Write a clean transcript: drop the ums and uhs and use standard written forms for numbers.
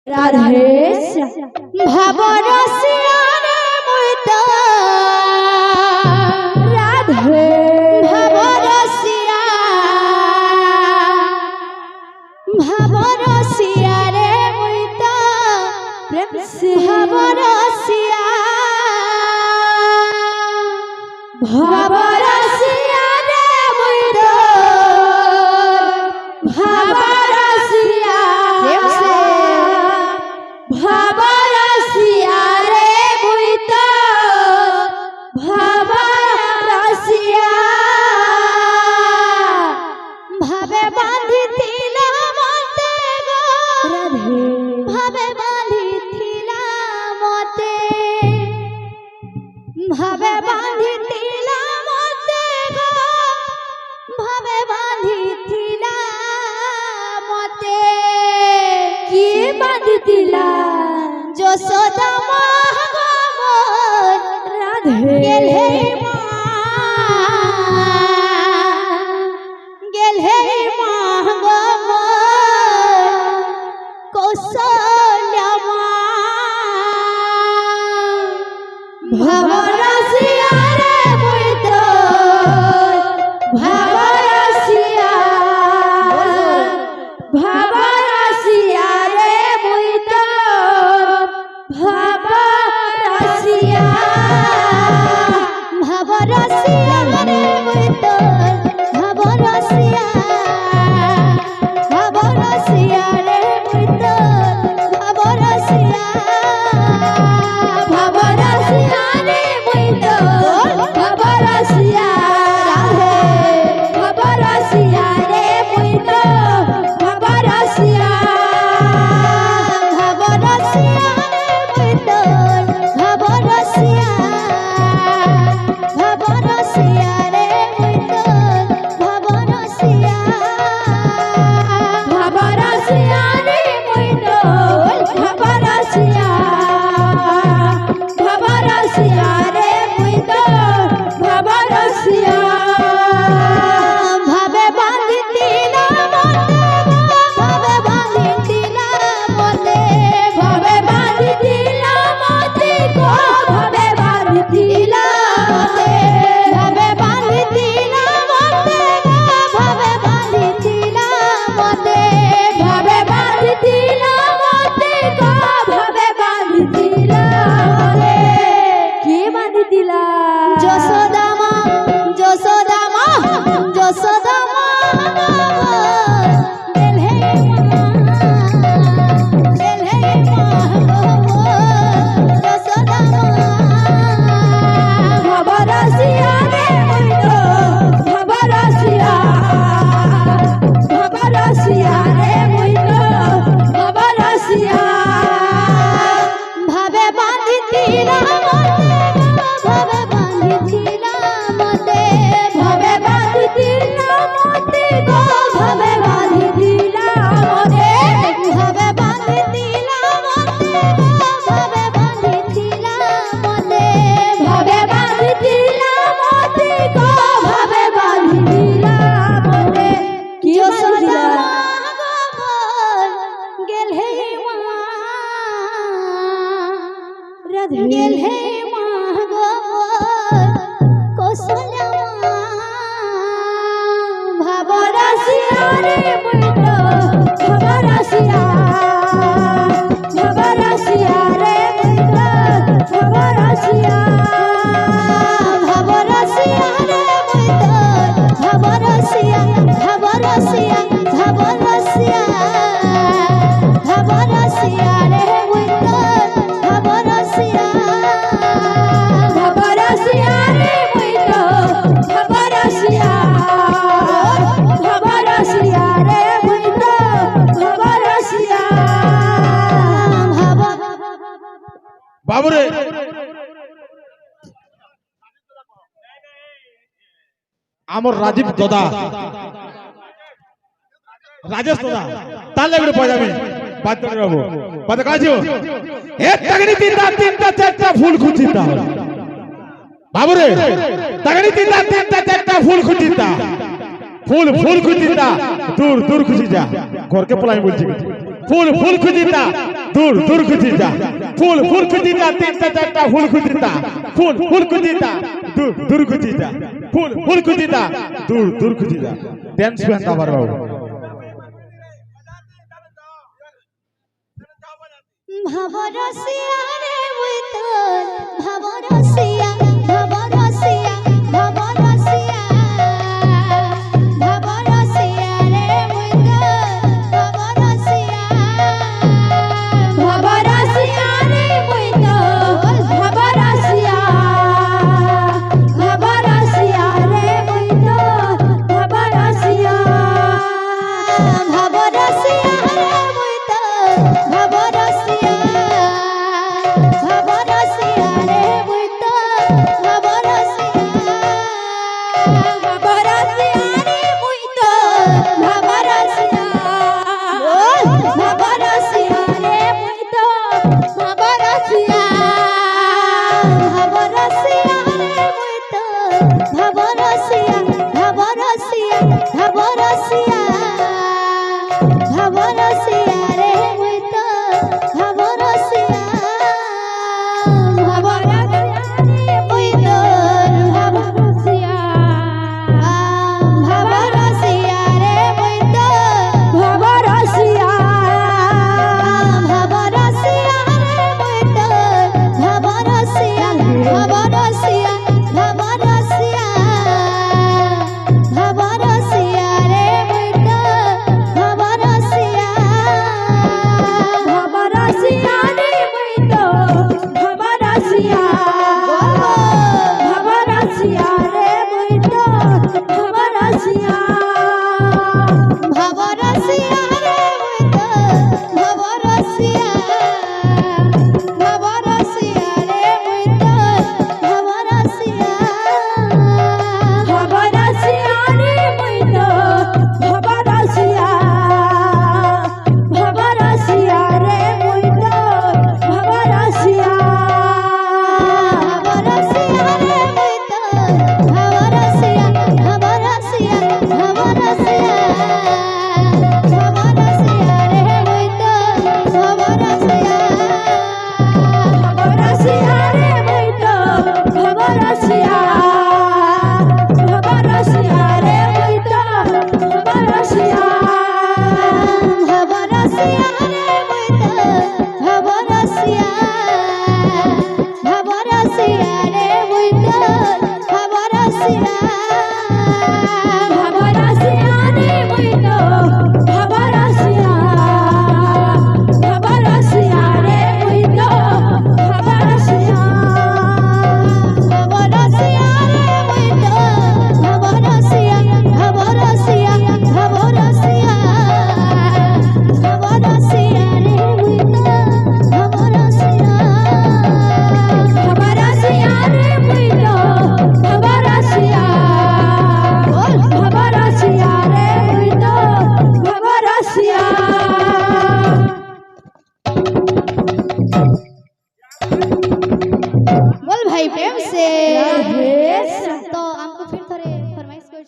রাধে ভাবরসিয়ারে মুইতো রাধে ভাবরসিয়ারে মুইতো প্রেম সে ভাবরসিয়া ভাবরসিয়ারে মুইতো ভাবরসিয়া প্রেম সে ভাবরসিয়ারে মুইতো ভাবরসিয়া ভাবে বাঁধিছিলা মতে গো রাধে ভাবে বাঁধিছিলা মতে ভাবে বাঁধিছিলা মতে গো ভাবে বাঁধিছিলা মতে কি বাঁধিছিলা যশোদা মা গো মোর রাধে গেলে মা গেলে মা গো মোর কৌশল্যা মা ভাবরসিয়ারে মুইতো ভাবরসিয়া ভাবরসিয়ারে মুইতো ভাবরসিয়া ভাবরসিয়ারে মুইতো ভাবরসিয়া ভাবরসিয়ারে মুইতো ভাবরসিয়া ভাবরসিয়ারে মুইতো ভাবরসিয়া রাধে ভাবরসিয়ারে মুইতো ভাবরসিয়া ভাবরসিয়ারে মুইতো ভাবরসিয়া ভাবরসিয়ারে মুইতো ভাবরসিয়া ভাবরসিয়ারে মুইতো ভাবরসিয়া ভাবরসিয়ারে মুইতো ভাবরসিয়া ভাবে বাঁধিছিলা মতে ভাবে বাঁধিছিলা মতে ভাবে বাঁধিছিলা মতে গো ভাবে বাঁধিছিলা মতে ভাবে বাঁধিছিলা মতে গো ভাবে বাঁধিছিলা মতে ভাবে বাঁধিছিলা মতে গো ভাবে বাঁধিছিলা মতে কি বাঁধিছিলা যশোদা মা যশোদা মা যশোদা মা গেলে মা গেলে মা গো যশোদা মা ভাবরসিয়ারে মুইতো ভাবরসিয়া ভাবরসিয়ারে মুইতো ভাবরসিয়া ভাবে বাঁধিছিলা মতে ভাবে বাঁধিছিলা মতে ভাবে বাঁধিছিলা মতে গো ভাবে বাঁধিছিলা মতে ভাবে বাঁধিছিলা মতে গো ভাবে বাঁধিছিলা মতে ভাবে বাঁধিছিলা মতে গো ভাবে বাঁধিছিলা মতে কি বাঁধিছিলা গেলে মা রাধে গেলে মা গো কৌশল্যা মা ভাবরসিয়ারে মুইতো ভাবরসিয়া ভাবরসিয়ারে মুইতো ভাবরসিয়া ভাবরসিয়ারে মুইতো ভাবরসিয়া ভাবরসিয়া ভাবরসিয়া ভাবরসিয়ারে মুইতো ভাবরসিয়া ভাবরসিয়ারে মুইতো ভাবরসিয়া ভাবরসিয়ারে মুইতো ভাবরসিয়া বাবুরে আমার রাজীব দাদা রাজেশ দাদা তার লাগবে পাজাবে বাদ করে বাবু বাদ কাজও এক টাকানি তিনটা চারটা ফুল খুঁজিতা বাবুরে টাকানি তিনটা চারটা ফুল খুঁজিতা ফুল খুঁজিতা দূর খুঁজি যা ঘরকে পলাই বলছি ফুল ফুল খুঁজিতা দূর দূর খুঁজিতা ফুল ফুল খুঁজিতা তিনটা চারটা ফুল খুঁজিতা ফুল ফুল খুঁজিতা দূর দূর খুঁজিতা ফুল ফুল খুঁজিতা দূর দূর খুঁজিতা ড্যান্স ব্যান্ড আবার বাবু ভাবরসিয়া রে মুই তোর ভাবরসিয়া ভাবরসিয়া ভাবরসিয়া ভাবরসিয়া রে মুই তোর ভাবরসিয়া ভাবরসিয়া রে মুই তোর ভাবরসিয়া ভাবরসিয়া রে মুই তোর ভাবরসিয়া ভাবরসিয়া রে মুই তোর ভাবরসিয়া ভাবরসিয়া রে মুই তোর ভাবরসিয়া ভাবরসিয়া রে মুই তোর ভাবরসিয়া ভাবরসিয়া রে মুই তোর ভাবরসিয়া ভাবরসিয়া রে মুই তোর ভাবরসিয়া ভাবরসিয়া ভাবরসিয়া ভাবরসিয়া রে মুই তোর ভাবরসিয়া ভাবরসিয়া রে মুই তোর ভাবরসিয়া ভাবরসিয়া রে মুই তোর ভাবরসিয়া ভাবরসিয়া রে মুই তোর ভাবরসিয়া ভাবরসিয়া ভাবরসিয়া ভাবরসিয়া রে মুই তোর ভাবরসিয়া ভাবরসিয়া রে মুই তোর ভাবরসিয়া ভাবরসিয়া রে মুই তোর ভাবরসিয়া ভাবরসিয়া রে মুই তোর ভাবরসিয়া ভাবরসিয়া রে মুই তোর ভাবরসিয়া ভাবরসিয়া রে মুই তোর ভাবরসিয়া ভাবরসিয়া রে মুই তোর ভাবরসিয়া ভাবরসিয়া রে মুই তোর ভাবরসিয়া ভাবরসিয়া ভাবরসিয়া ভাবরসিয়া রে মুই তোর ভাবরসিয়া ভাবরসিয়া রে মুই তোর ভাবরসিয়া ভাবরসিয়া রে মুই তোর ভাবরসিয়া ভাবরসিয়া রে মুই তোর ভাবরসিয়া ভাবরসিয়া রে মুই তোর ভাবরসিয়া ভাবরসিয়া রে মুই তোর ভাবরসিয়া ভাবরসিয়া রে মুই তোর ভাবরসিয়া ভাবরসিয়া রে মুই তোর ভাবরসিয়া ভাবরসিয়া ভাবরসিয়া ভাবরসিয়া রে মুই তোর ভাবরসিয়া ভাবরসিয়া রে মুই তোর ভাবরসিয়া ভাবরসিয়া রে মুই তোর ভাবরসিয়া बोल भाई प्रेम से तो हमको फिर थोड़े फरमाइश कर